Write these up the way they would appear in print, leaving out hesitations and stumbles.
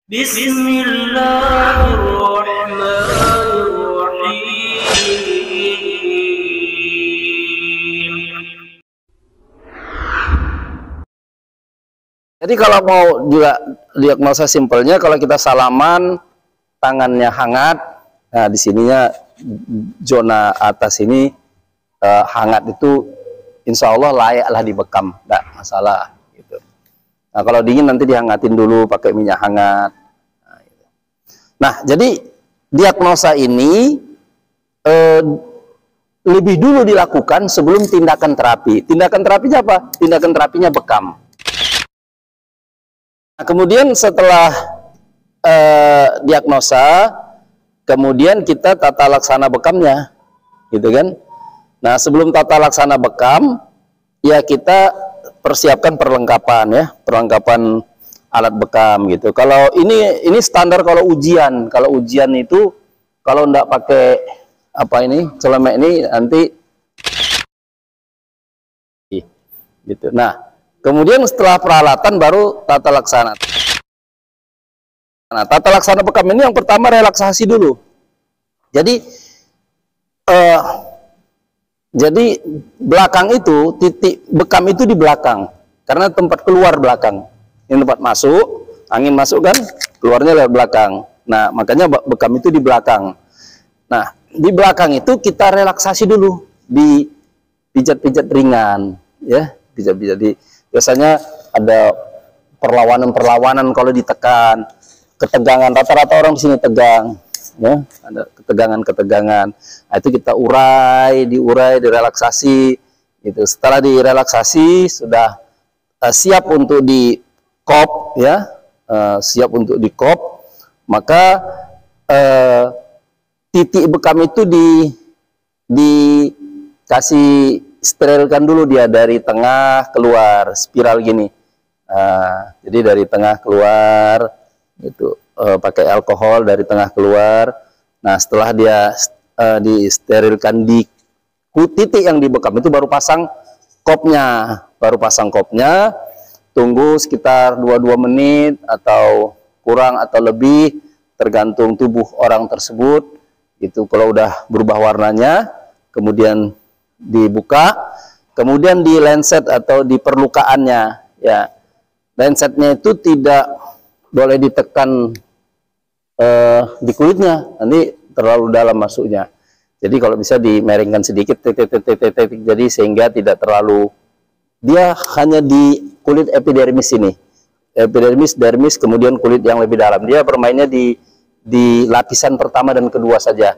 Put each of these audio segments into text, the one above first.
Jadi kalau mau juga diagnosa simpelnya, kalau kita salaman, tangannya hangat, nah di sininya zona atas ini hangat itu insya Allah layaklah dibekam, enggak masalah gitu. Nah kalau dingin nanti dihangatin dulu pakai minyak hangat. Nah jadi diagnosa ini lebih dulu dilakukan sebelum tindakan terapi. Tindakan terapinya apa? Tindakan terapinya bekam. Nah, kemudian setelah diagnosa, kemudian kita tata laksana bekamnya, gitu kan? Nah, sebelum tata laksana bekam, ya kita persiapkan perlengkapan ya, perlengkapan alat bekam gitu. Kalau ini standar kalau ujian itu kalau enggak pakai apa ini celemek ini nanti gitu. Nah, kemudian setelah peralatan baru tata laksana. Nah, tata laksana bekam ini yang pertama relaksasi dulu. Jadi belakang itu, titik bekam itu di belakang. Karena tempat keluar belakang. Ini tempat masuk, angin masuk kan, keluarnya lewat belakang. Nah, makanya bekam itu di belakang. Nah, di belakang itu kita relaksasi dulu, di pijat-pijat ringan, ya, pijat-pijat. Biasanya ada perlawanan kalau ditekan, ketegangan, rata-rata orang di sini tegang, ya, ada ketegangan. Nah, itu kita diurai, direlaksasi. Itu setelah direlaksasi sudah siap untuk di kop, ya, siap untuk di kop, maka titik bekam itu dikasih sterilkan dulu dia dari tengah keluar spiral gini. Jadi dari tengah keluar itu pakai alkohol dari tengah keluar. Nah setelah dia disterilkan di titik yang dibekam itu baru pasang kopnya, tunggu sekitar 22 menit atau kurang atau lebih tergantung tubuh orang tersebut. Itu kalau udah berubah warnanya kemudian dibuka, kemudian di lenset atau di perlukaannya, ya, lensetnya itu tidak boleh ditekan di kulitnya, nanti terlalu dalam masuknya. Jadi kalau bisa dimeringkan sedikit, jadi sehingga tidak terlalu, dia hanya di kulit epidermis ini, epidermis, dermis, kemudian kulit yang lebih dalam. Dia bermainnya di lapisan pertama dan kedua saja,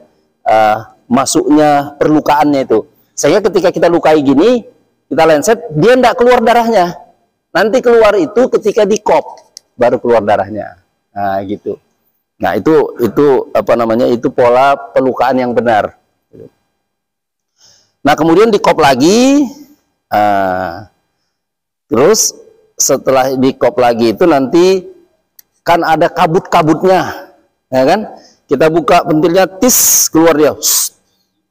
masuknya perlukaannya itu. Sehingga ketika kita lukai gini, kita lenset, dia tidak keluar darahnya. Nanti keluar itu ketika di kop, baru keluar darahnya. Nah, gitu. Nah, itu apa namanya? Itu pola pelukaan yang benar. Nah, kemudian di kop lagi. Terus setelah di kop lagi itu nanti kan ada kabut-kabutnya, ya kan? Kita buka pentilnya, tis, keluar dia.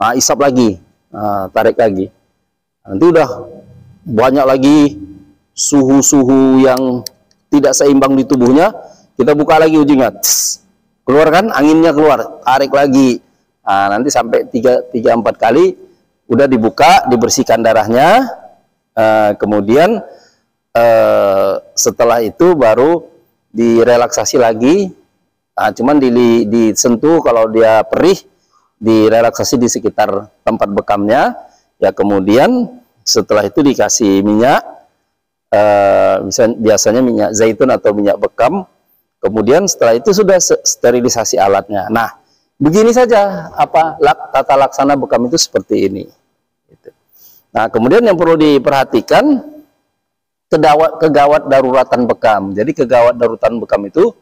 Nah, isap lagi. Tarik lagi, nanti udah banyak lagi suhu-suhu yang tidak seimbang di tubuhnya, kita buka lagi ujungnya, keluar kan, anginnya keluar, tarik lagi. Nah, nanti sampai 3-4 kali udah dibuka, dibersihkan darahnya, kemudian setelah itu baru direlaksasi lagi. Nah, cuman disentuh kalau dia perih, direlaksasi di sekitar tempat bekamnya, ya. Kemudian setelah itu dikasih minyak, biasanya minyak zaitun atau minyak bekam. Kemudian setelah itu sudah sterilisasi alatnya. Nah, begini saja tata laksana bekam itu seperti ini. Nah, kemudian yang perlu diperhatikan kegawat daruratan bekam. Jadi kegawat daruratan bekam itu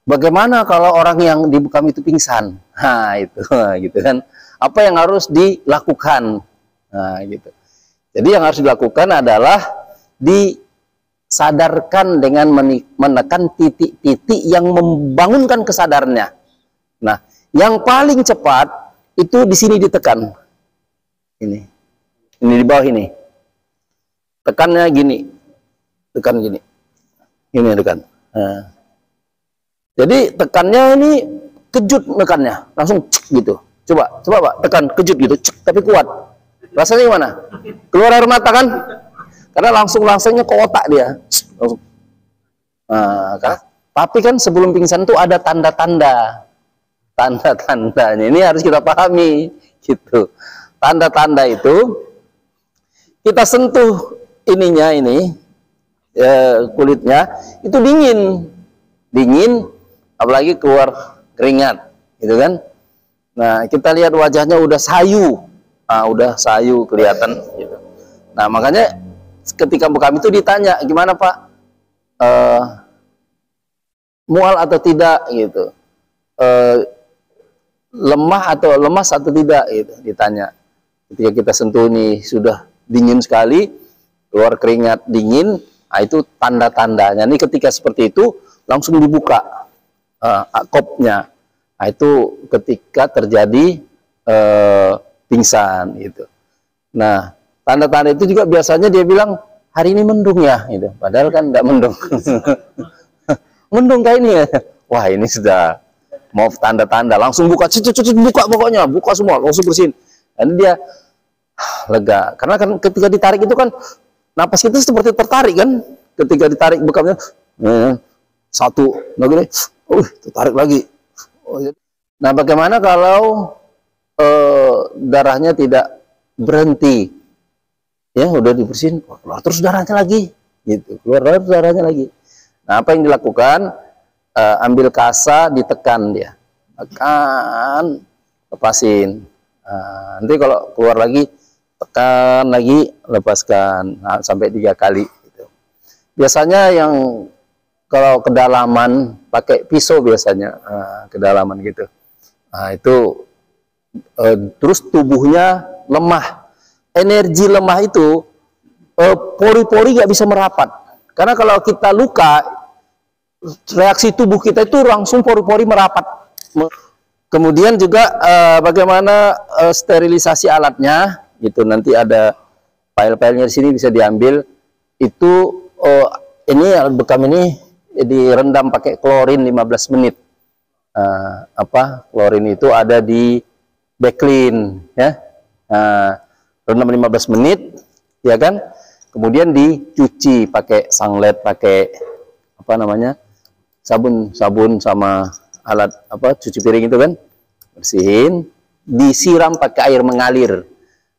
bagaimana kalau orang yang di bekam itu pingsan? Nah, itu gitu kan. Apa yang harus dilakukan? Nah, gitu. Jadi yang harus dilakukan adalah disadarkan dengan menekan titik-titik yang membangunkan kesadarannya. Nah, yang paling cepat itu di sini ditekan. Ini di bawah ini. Tekannya gini. Tekan gini. Ini tekan. Nah. Jadi tekannya ini kejut nekannya, langsung cek gitu. Coba Pak, tekan kejut gitu, cek, tapi kuat. Rasanya gimana? Keluar air mata kan? Karena langsungnya ke otak dia. Langsung. Nah, tapi kan sebelum pingsan tuh ada tanda-tanda. Tanda-tandanya ini harus kita pahami gitu. Tanda-tanda itu kita sentuh ininya ini kulitnya itu dingin, apalagi keluar keringat, gitu kan. Nah, kita lihat wajahnya udah sayu, kelihatan gitu. Nah, makanya ketika bekam itu ditanya, gimana Pak, mual atau tidak gitu, lemah atau lemas atau tidak gitu, ditanya. Ketika kita sentuh ini sudah dingin sekali, keluar keringat dingin, nah itu tanda-tandanya. Ini ketika seperti itu langsung dibuka kopnya. Nah, itu ketika terjadi pingsan gitu. Nah, tanda-tanda itu juga biasanya dia bilang hari ini mendung ya gitu. Padahal kan tidak mendung. Mendung kayak ini ya. Wah, ini sudah mau tanda-tanda, langsung buka, buka pokoknya, buka semua, langsung bersihin. Dan dia lega, karena kan ketika ditarik itu kan napas kita seperti tertarik kan, ketika ditarik bekamnya satu, lagi, tertarik lagi. Nah, bagaimana kalau darahnya tidak berhenti? Ya, udah dibersihin, keluar terus darahnya lagi, gitu, keluar darahnya lagi. Nah, apa yang dilakukan? Ambil kasa, ditekan dia, tekan, lepasin. Nah, nanti kalau keluar lagi, tekan lagi, lepaskan. Nah, sampai 3 kali. Gitu. Biasanya yang kalau kedalaman pakai pisau biasanya, kedalaman gitu. Nah, itu terus tubuhnya lemah. Energi lemah itu pori-pori nggak bisa merapat. Karena kalau kita luka, reaksi tubuh kita itu langsung pori-pori merapat. Kemudian juga bagaimana sterilisasi alatnya, gitu. Nanti ada file-filenya di sini bisa diambil. Itu ini alat bekam ini direndam pakai klorin 15 menit. Klorin itu ada di backlin, ya. Rendam 15 menit, ya kan? Kemudian dicuci pakai sanglet, pakai sabun sama alat cuci piring itu kan, bersihin, disiram pakai air mengalir.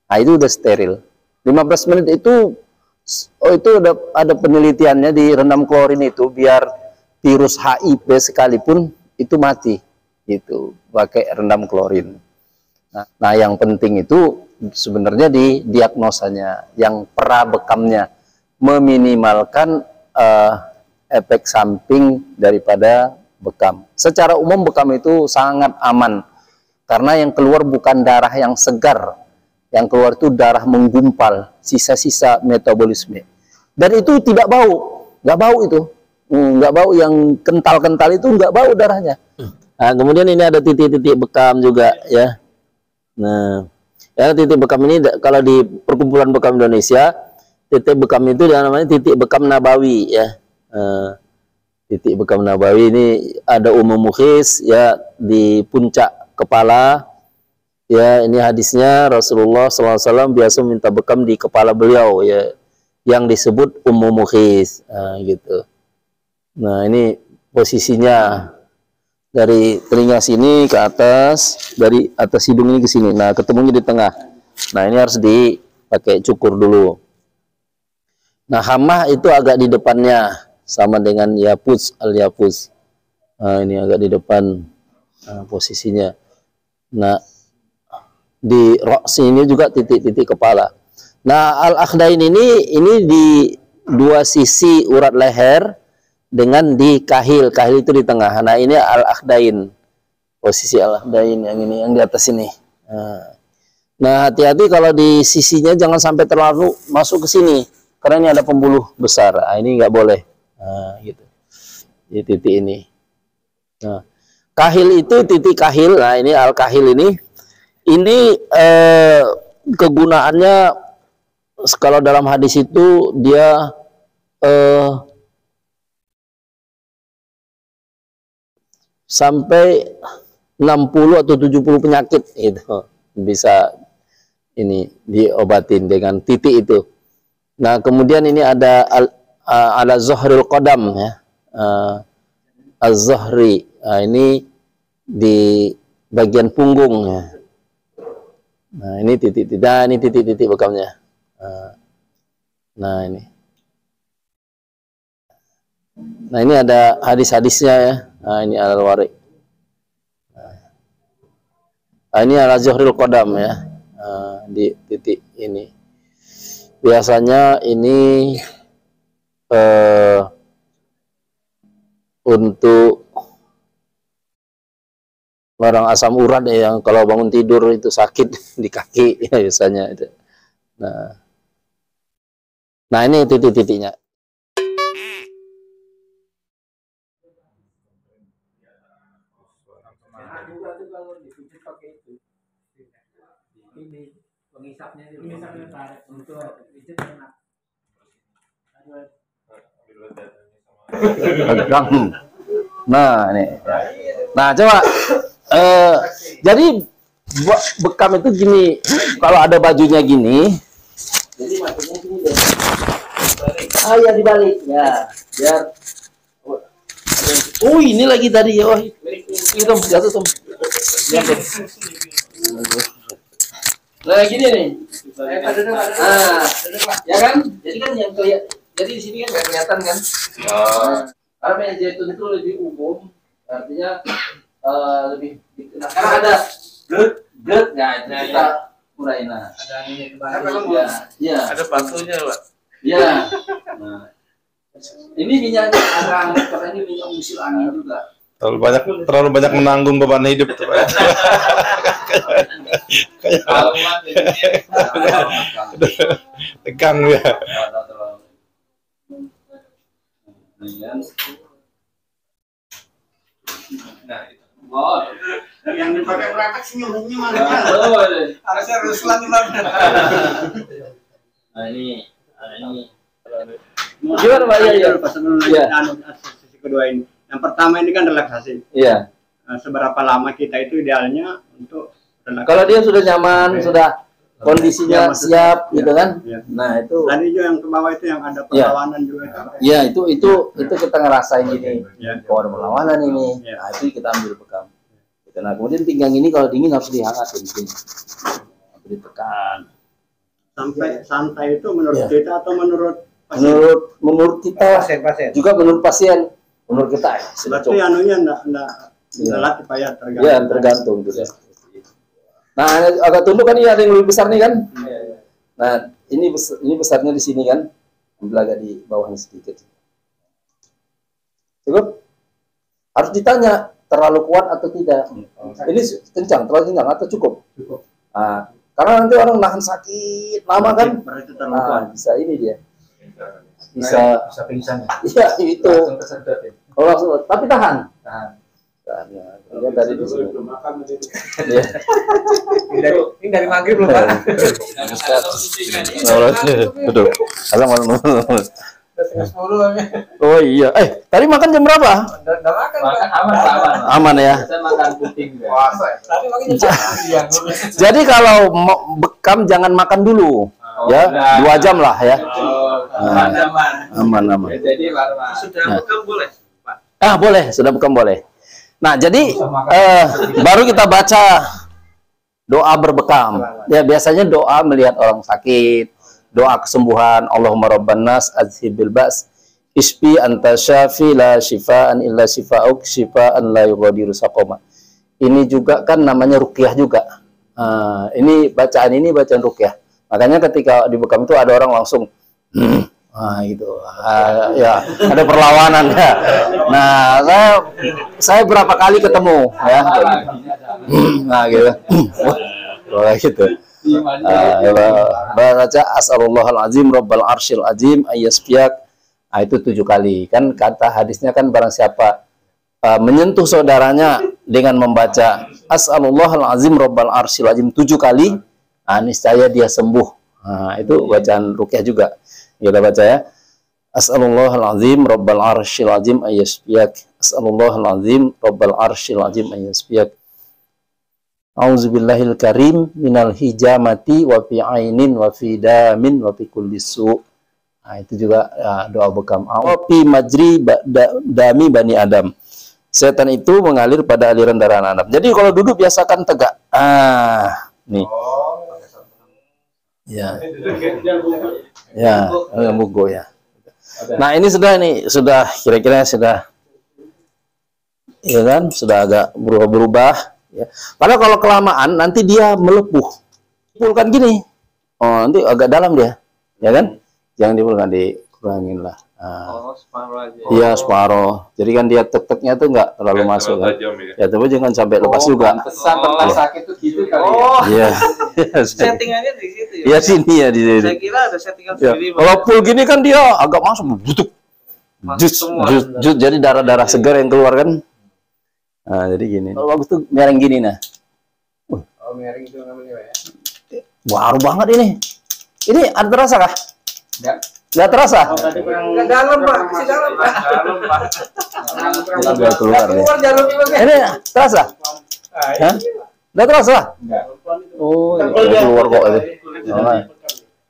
Nah, itu udah steril. 15 menit itu ada penelitiannya, di rendam klorin itu biar virus HIV sekalipun itu mati, gitu, pakai rendam klorin. Nah, yang penting itu sebenarnya di diagnosanya, yang prabekamnya, meminimalkan efek samping daripada bekam. Secara umum bekam itu sangat aman, karena yang keluar bukan darah yang segar, yang keluar itu darah menggumpal, sisa-sisa metabolisme. Dan itu tidak bau, nggak bau itu, nggak bau, yang kental-kental itu nggak bau darahnya. Nah, kemudian ini ada titik-titik bekam juga, ya. Nah, ya, titik bekam ini kalau di Perkumpulan Bekam Indonesia, titik bekam itu namanya titik bekam nabawi, ya. Titik bekam nabawi ini ada mukhis, ya, di puncak kepala, ya. Ini hadisnya Rasulullah SAW biasa minta bekam di kepala beliau, ya, yang disebut mukhis, gitu. Nah, ini posisinya dari telinga sini ke atas, dari atas hidung ini ke sini. Nah, ketemunya di tengah. Nah, ini harus dipakai cukur dulu. Nah, hamah itu agak di depannya, sama dengan yapuz, al-yapuz. Nah, ini agak di depan posisinya. Nah, di roksi ini juga titik-titik kepala. Nah, al-akhdain ini di dua sisi urat leher dengan di kahil. Kahil itu di tengah. Nah, ini al-akhdain. Posisi al-akhdain yang ini, yang di atas ini. Nah, hati-hati kalau di sisinya jangan sampai terlalu masuk ke sini, karena ini ada pembuluh besar. Nah, ini nggak boleh. Nah, gitu. Di titik ini. Nah, kahil itu titik kahil. Nah, ini al-kahil ini kegunaannya kalau dalam hadis itu dia sampai 60 atau 70 penyakit itu bisa ini diobatin dengan titik itu. Nah, kemudian ini ada ala zahril qadam ya. Az-zahri. Ini di bagian punggung ya. Nah, ini titik-titik. Nah, ini titik-titik bekamnya. Nah, ini. Nah, ini ada hadis-hadisnya ya. Nah, ini al-wari. Nah, ini ala zahril qadam ya. Di titik ini. Biasanya ini untuk orang asam urat ya, yang kalau bangun tidur itu sakit di kaki ya biasanya itu. Nah ini titik-titiknya. Nah ini. Nah coba. Jadi bekam itu gini, kalau ada bajunya gini, jadi maksudnya gini deh. Ya dibalik ya, biar. Oh ini lagi tadi ya, wah itu jatuh tuh. Nah gini nih. Ya kan? Jadi kan yang jadi di sini kan nggak kelihatan kan? Karena meja zaitun itu lebih umum, artinya lebih dikenal. Karena ada gerd, ya itu kita kurai. Nah, ya, ada batunya, Pak. Ya. Nah, ini minyaknya agak hangat karena ini minyak musil angin juga. Terlalu banyak menanggung beban hidup tuh, Pak. Tegang ya. Nah, oh, yang dipakai praktek senyum-senyum mana? Harusnya Ruslan. Nah ini. Gimana Pak? Iya. Sesi kedua ini. Yang pertama ini kan relaksasi. Iya. Seberapa lama kita itu idealnya untuk relaksasi? Kalau dia sudah nyaman, sudah kondisinya siap, gitu kan? Ya. Nah itu. Tadi juga yang ke bawah itu yang ada perlawanan juga. Ya itu kita ngerasain gini. Ya. Kalau ada perlawanan ini, Ya. nah itu kita ambil bekam. Nah kemudian pinggang ini kalau dingin harus dihangatin gini, harus ditekan. Sampai santai itu menurut Ya. kita atau menurut pasien? Menurut kita, Pasien. juga menurut pasien, menurut kita sudah Berarti cukup. anunya enggak latih Pak ya, tergantung. Ya tergantung juga. Nah agak tunduk kan ini ada yang lebih besar nih kan? Nah ini besarnya di sini kan, ambil agak di bawahnya sedikit. Cukup? Harus ditanya terlalu kuat atau tidak. Ini kencang, terlalu kencang atau cukup? Cukup. Nah, karena nanti orang nahan sakit lama kan? Berarti terlalu kuat. Bisa ini dia. Bisa pingsan. Iya itu. Langsung kesedot ya. Oh, langsung, tapi tahan. Tahan. Ya. Kemudian dari di sini. Iya. Ini dari maghrib loh Pak. Betul. Assalamualaikum. Setengah 10. Oh iya. Tadi makan jam berapa? Udah makan Pak. Aman ya. Saya makan puting. Puasa. Tadi makan jam 1. Jadi kalau bekam jangan makan dulu. Ya, 2 jam lah ya. Aman. Jadi sudah bekam boleh, Pak? Boleh, sudah bekam boleh. Nah, jadi baru kita baca doa berbekam. Ya, biasanya doa melihat orang sakit, doa kesembuhan, Allahumma rabban nas azhibil ba's isfi anta syafi la syifaan illa syifauk syifaan la yughadiru saqama. Ini juga kan namanya ruqyah juga. Ini bacaan ruqyah. Makanya ketika di bekam itu ada orang langsung gitu. Ya, ada perlawanan ya. Nah, saya berapa kali ketemu ya. Nah, gitu. Gitu. Baca as'alullahal azim rabbal arsyil azim ayyasfiyak. Itu 7 kali. Kan kata hadisnya kan barang siapa menyentuh saudaranya dengan membaca as'alullahal azim rabbal arsyil azim 7 kali, niscaya dia sembuh. Itu bacaan ruqyah juga. Kita baca ya. As'alullahal azim rabbal arsyil azim ayyasfiyak As'alullahal azim rabbal arsyil azim an yasfiyak. A'udzubillahil karim minal hijamati wa fi ainin wa fi damin wa fi kulli su'. Nah, itu juga ya, doa bekam. Wa fi majri dami bani Adam. Setan itu mengalir pada aliran darah anak Adam. Jadi kalau duduk biasakan tegak. Nih. Ya. Ya, mugo ya. Nah, ini sudah kira-kira sudah ya kan, sudah agak berubah-berubah ya. Padahal kalau kelamaan nanti dia melepuh. Pulkan gini. Oh, nanti agak dalam dia. Ya kan? Jangan dipulkan, dikurangin lah. Separuh aja. Iya, separuh. Jadi kan dia tek-teknya tuh nggak terlalu masuk kan. Ya, tapi jangan sampai lepas juga. Pesan pernah sakit tuh gitu kali Iya. Settingannya di situ ya. Iya, sini ya di sini. Saya kira ada settingan Ya. sendiri. Kalau full gini kan dia agak masuk butuh. Jus, jadi darah-darah segar yang keluar kan. Nah, jadi gini. Kalau bagus tuh miring gini nah. Oh, miring itu namanya ya. Baru banget ini. Ini ada terasa kah? Enggak. Nggak terasa? Ke dalam, Pak. Ke dalam, Pak. Nggak keluar ya. Keluar jalurnya, Bang. Ini terasa? Hah? Nggak terasa? Enggak. Oh, keluar kok itu. Oh,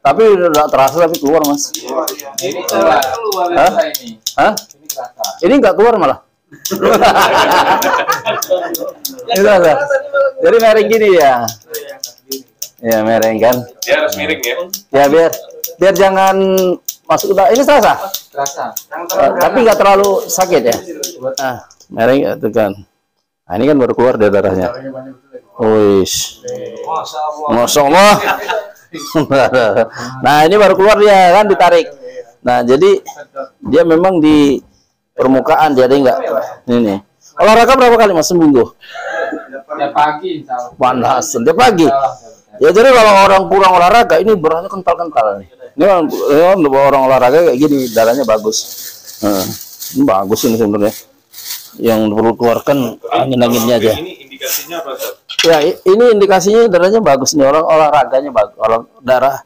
tapi udah terasa tapi keluar mas. Ini keluar. Hah? Ini. Hah? Ini kerasa. Ini nggak keluar malah. Ini terasa. Jadi miring gini ya. Ya miring kan. Dia harus miring ya. Ya biar jangan masuk udah. Ini terasa? Kerasa. Tapi nggak terlalu sakit ya. Nah, miring ya tekan. Nah, ini kan baru keluar dari darahnya. Wis. Masya Allah. Nah, ini baru keluar dia kan ditarik. Nah, jadi dia memang di permukaan jadi enggak. Ini. Olahraga berapa kali Mas seminggu? Ya pagi, insya Allah. Panas, setiap pagi. Ya jadi kalau orang kurang olahraga ini beratnya kental-kental nih. Ini orang olahraga kayak gini darahnya bagus. Ini bagus ini sebenarnya. Yang perlu keluarkan angin-anginnya aja. Ini indikasinya apa, Ustaz? Ya ini indikasinya darahnya bagus nih, orang olahraganya bagus, orang darah.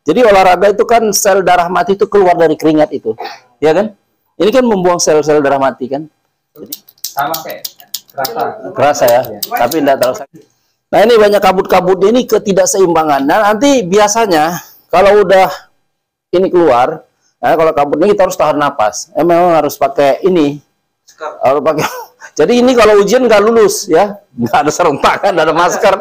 Jadi olahraga itu kan sel darah mati itu keluar dari keringat itu, ya kan? Ini kan membuang sel-sel darah mati kan? Jadi, Sama kayak kerasa. kerasa ya, tapi tidak terlalu sakit. Nah ini banyak kabut-kabut ini ketidakseimbangan. Nah nanti biasanya kalau udah ini keluar, nah kalau kabutnya kita harus tahan napas. Memang harus pakai ini. Harus pakai. Jadi ini kalau ujian nggak lulus ya, nggak ada sarung tangan, nggak ada masker.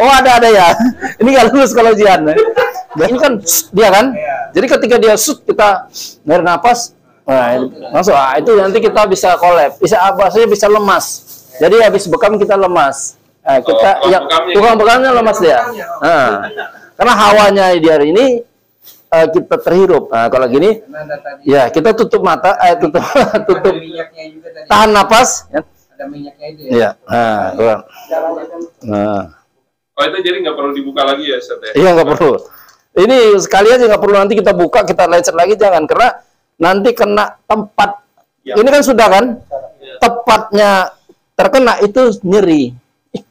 Oh ada ya. Ini nggak lulus kalau ujian. Nah, ini kan dia kan. Jadi ketika dia kita narik napas, nah, masuk. Itu nanti kita bisa collab, bisa bahasanya bisa lemas. Jadi habis bekam kita lemas. Nah, kita tukang bekamnya lemas dia. Nah, karena hawanya di hari ini kita terhirup. Nah, kalau gini, ya kita tutup mata, tutup Minyaknya juga tadi. tahan napas. Ya. Ada minyaknya itu ya. Iya. Nah, kurang. Nah, Oh, itu jadi nggak perlu dibuka lagi ya, Ustaz ya? iya nggak perlu. Ini sekali aja nggak perlu nanti kita buka, kita lecet lagi jangan karena nanti kena tempat. Ya. Ini kan sudah kan, tepatnya terkena itu nyeri,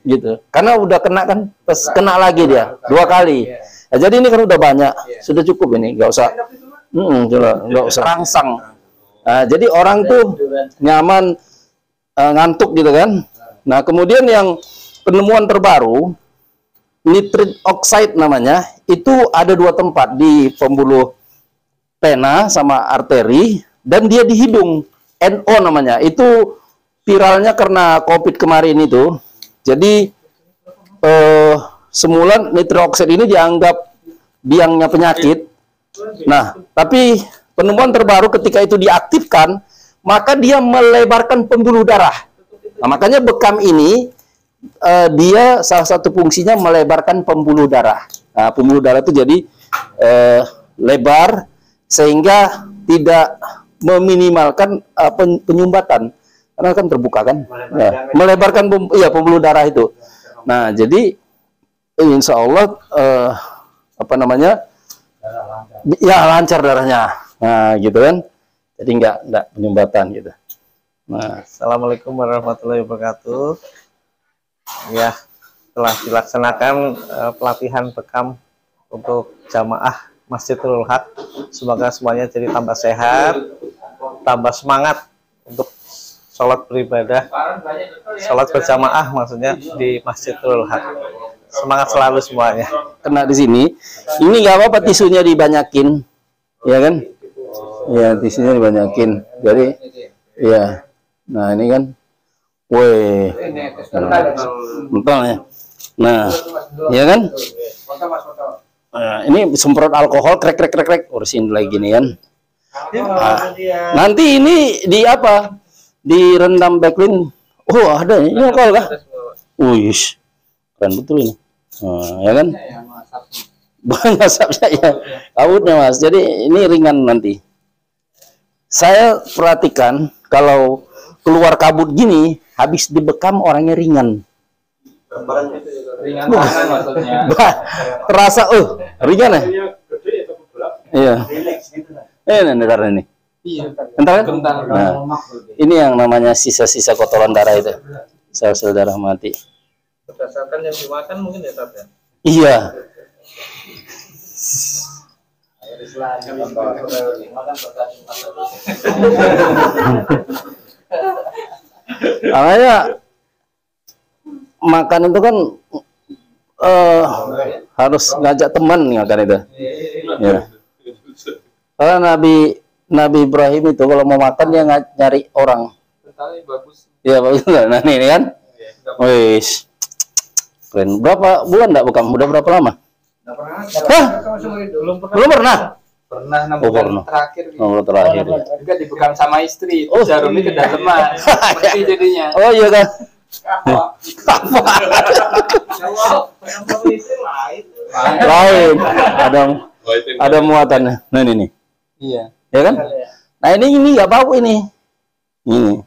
gitu. Karena udah kena kan, terus kena lagi dia 2 kali. Nah, jadi ini kan udah banyak, sudah cukup ini, nggak usah, nggak usah rangsang. Nah, jadi orang tuh nyaman ngantuk gitu kan. Nah kemudian yang penemuan terbaru nitrit oxide namanya, itu ada 2 tempat di pembuluh vena sama arteri dan dia di hidung. NO namanya, itu viralnya karena COVID kemarin itu. Jadi semula nitrit oxide ini dianggap biangnya penyakit. Nah, tapi penemuan terbaru ketika itu diaktifkan, maka dia melebarkan pembuluh darah. Nah, makanya bekam ini dia salah satu fungsinya melebarkan pembuluh darah. Nah, pembuluh darah itu jadi lebar sehingga tidak meminimalkan penyumbatan. Karena kan terbuka kan, ya, melebarkan pembuluh darah itu. Nah, jadi insya Allah apa namanya, ya lancar darahnya. Nah, gitu kan. Jadi enggak penyumbatan gitu. Nah, Assalamualaikum warahmatullahi wabarakatuh. Ya, telah dilaksanakan pelatihan bekam untuk jamaah Masjidul Haq. Semoga semuanya jadi tambah sehat, tambah semangat untuk sholat beribadah, sholat berjamaah maksudnya di Masjidil Haq. Semangat selalu semuanya. Kena di sini. Ini nggak apa-apa tisunya dibanyakin, ya kan? Ya tisunya dibanyakin. Jadi, ya. Nah ini kan, weh, betul ya. Nah, ya kan? Nah, ini semprot alkohol, krek, urusin lagi nih kan. Nah, nanti ini di apa? Direndam backlink. Oh ada ini alkohol kah? Wih, keren betul ini. Nah, ya kan? Banyak asapnya ya, kabutnya mas. Jadi ini ringan nanti. Saya perhatikan kalau keluar kabut gini, habis dibekam orangnya ringan. Ringan tangan maksudnya. Terasa, ringan ya? Iya. Ntar ini. Entar kan? Nah, ini yang namanya sisa-sisa kotoran darah itu. Sel-sel darah mati. Berdasarkan yang dimakan mungkin ya, Tab, ya? Iya. Makanya makan itu kan harus ngajak teman makan itu. Ya. Karena Nabi Ibrahim itu kalau mau makan dia nyari orang. Iya bagus. Nah ini kan. Wis. Keren. Berapa bulan enggak bekam? Udah berapa lama? Hah? Belum pernah. Pernah 6 bulan terakhir. 6 bulan terakhir. Ya. Juga dibekam sama istri. Itu jarumnya kedalaman. Seperti jadinya. Oh iya kan. Lain. Ada muatannya. Nah ini nih. Iya. Ya kan? Nah ini nggak bau ini. Ini.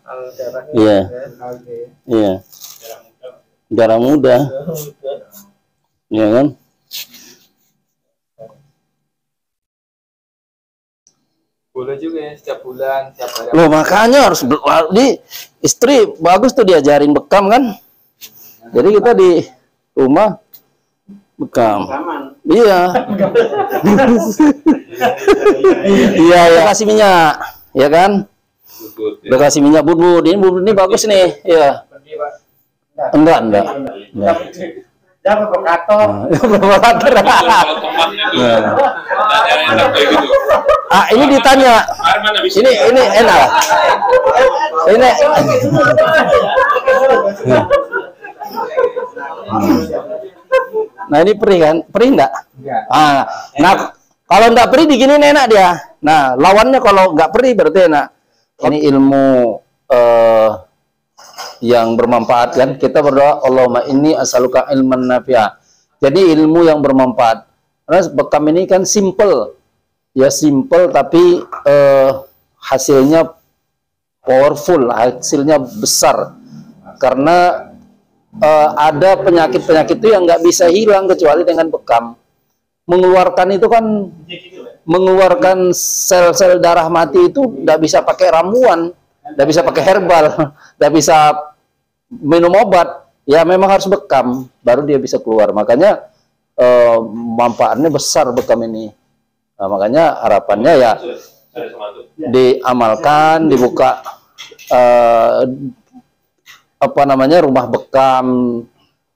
Iya. Iya. Darah muda. Iya kan? Boleh juga ya setiap bulan, setiap hari. Loh makanya harus di istri bagus tuh diajarin bekam kan. Jadi kita di rumah bekam. Iya. Iya ya kasih minyak, ya kan? Udah kasih minyak bubut. Ini bagus nih, ya. Enggak. Jangan provokator. Provokator. Ini ditanya. Ini enak. Ini. Nah ini perih kan? Perih enggak? Nah kalau enggak perih diginin enak dia. Nah lawannya kalau enggak perih berarti enak. Ini ilmu yang bermanfaat kan. Kita berdoa Allahumma inni as'aluka ilman nafi'a. Jadi ilmu yang bermanfaat. Karena bekam ini kan simple. Ya simple tapi hasilnya powerful, hasilnya besar. Karena ada penyakit-penyakit itu yang nggak bisa hilang kecuali dengan bekam. Mengeluarkan itu kan, mengeluarkan sel-sel darah mati itu nggak bisa pakai ramuan, nggak bisa pakai herbal, nggak bisa minum obat. Ya memang harus bekam, baru dia bisa keluar. Makanya manfaatnya besar bekam ini. Nah, makanya harapannya ya diamalkan, dibuka rumah bekam.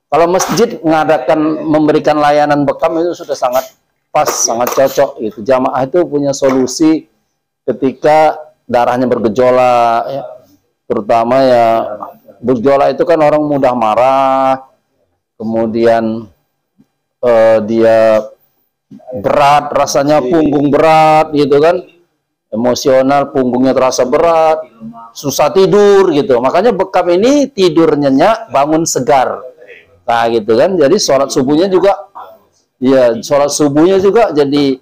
Kalau masjid mengadakan memberikan layanan bekam itu sudah sangat pas, sangat cocok gitu. Jamaah itu punya solusi ketika darahnya bergejolak ya. Terutama ya bergejolak itu kan orang mudah marah, kemudian dia berat, rasanya punggung berat gitu kan, emosional, punggungnya terasa berat, susah tidur gitu. Makanya bekam ini tidur nyenyak, bangun segar. Nah gitu kan, jadi sholat subuhnya juga, ya sholat subuhnya juga jadi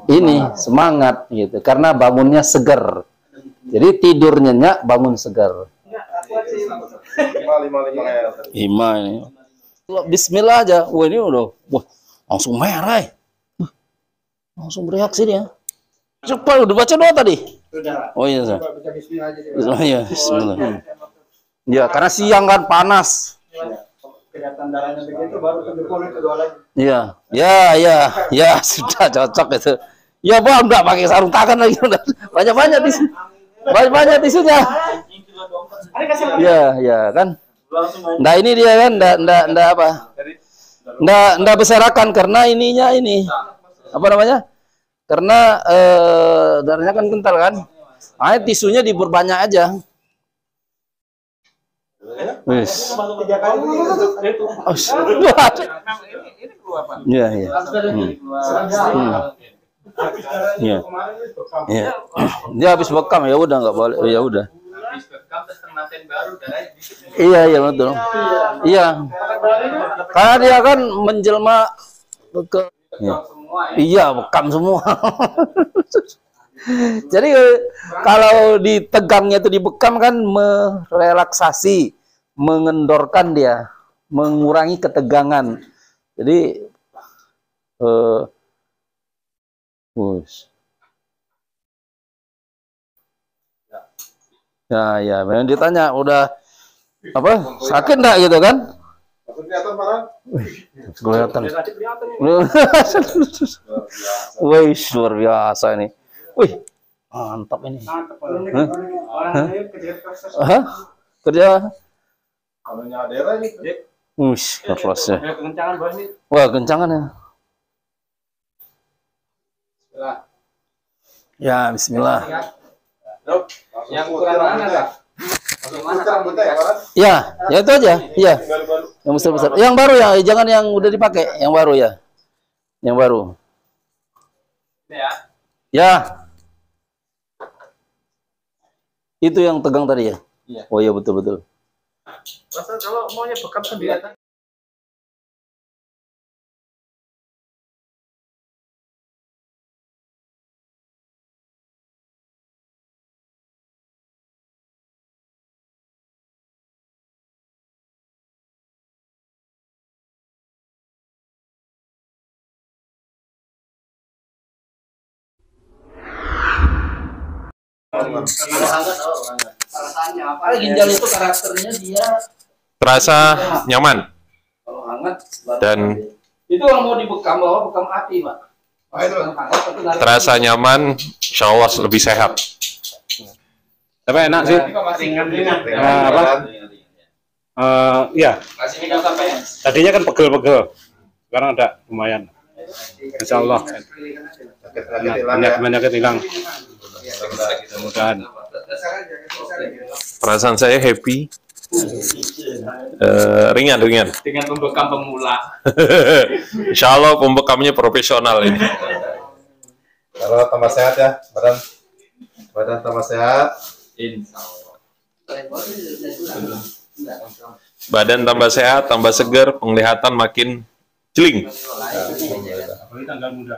ini semangat gitu, karena bangunnya segar. Jadi tidur nyenyak, bangun segar. 5 ini. Bismillah aja, wah ini udah, wah langsung merah, langsung bereaksi dia. Cepat, udah baca doa tadi? Sudah. Oh iya, Sir. Baca bismillah aja. Oh iya, bismillah. Ya, karena siang kan panas. Kelihatan darahnya begitu baru kedukun itu doa lagi. Iya, ya sudah cocok itu. Ya bang, enggak pakai sarung tangan lagi udah. Banyak-banyak tisu. Banyak-banyak tisunya. Iya, iya kan. Nah ini dia kan, ndak apa? Ndak berserakan karena ininya ini apa namanya? Karena darahnya kan kental kan. Ah, tisunya diperbanyak aja. Wis. Iya, iya. Iya. Iya. Dia habis bekam ya udah nggak boleh. Ya udah. Iya, iya betul. Iya. Karena dia kan menjelma ke iya, bekam semua. Jadi kalau ditegangnya itu dibekam kan merelaksasi, mengendorkan dia, mengurangi ketegangan. Jadi ya, ya, memang ditanya udah apa sakit enggak gitu kan? Kelihatan. Wih, luar biasa ini. Wih, mantap ini. Hah? Kerja? Kalau daerah ini. Wih, kerasnya. Wah, kencangan ya. Ya, bismillah. Yang kurang mana, Kak? Ya, ya itu aja. Iya. Yang besar-besar. Yang baru ya, jangan yang udah dipakai, yang baru ya. Yang baru. Ya. Ya. Itu yang tegang tadi ya? Iya. Oh iya betul-betul. Masa kalau maunya bekam sendiri kan? Karena ginjal itu karakternya dia Terasa nyaman kalau hangat dan itu kalau mau dibekam bawa bekam api, Pak. terasa nyaman, insya Allah lebih sehat. Tapi enak sih. Apa? Ya. Tadinya kan pegel-pegel. Sekarang ada lumayan. Insya Allah. Penyakit hilang. Mudah-mudahan. Perasaan saya happy, ringan. Dengan membekam pemula. Insya Allah pembekamnya profesional ini. Kalau tambah sehat ya, badan tambah sehat. Badan tambah sehat, tambah segar, penglihatan makin celing. Apalagi tanggal muda.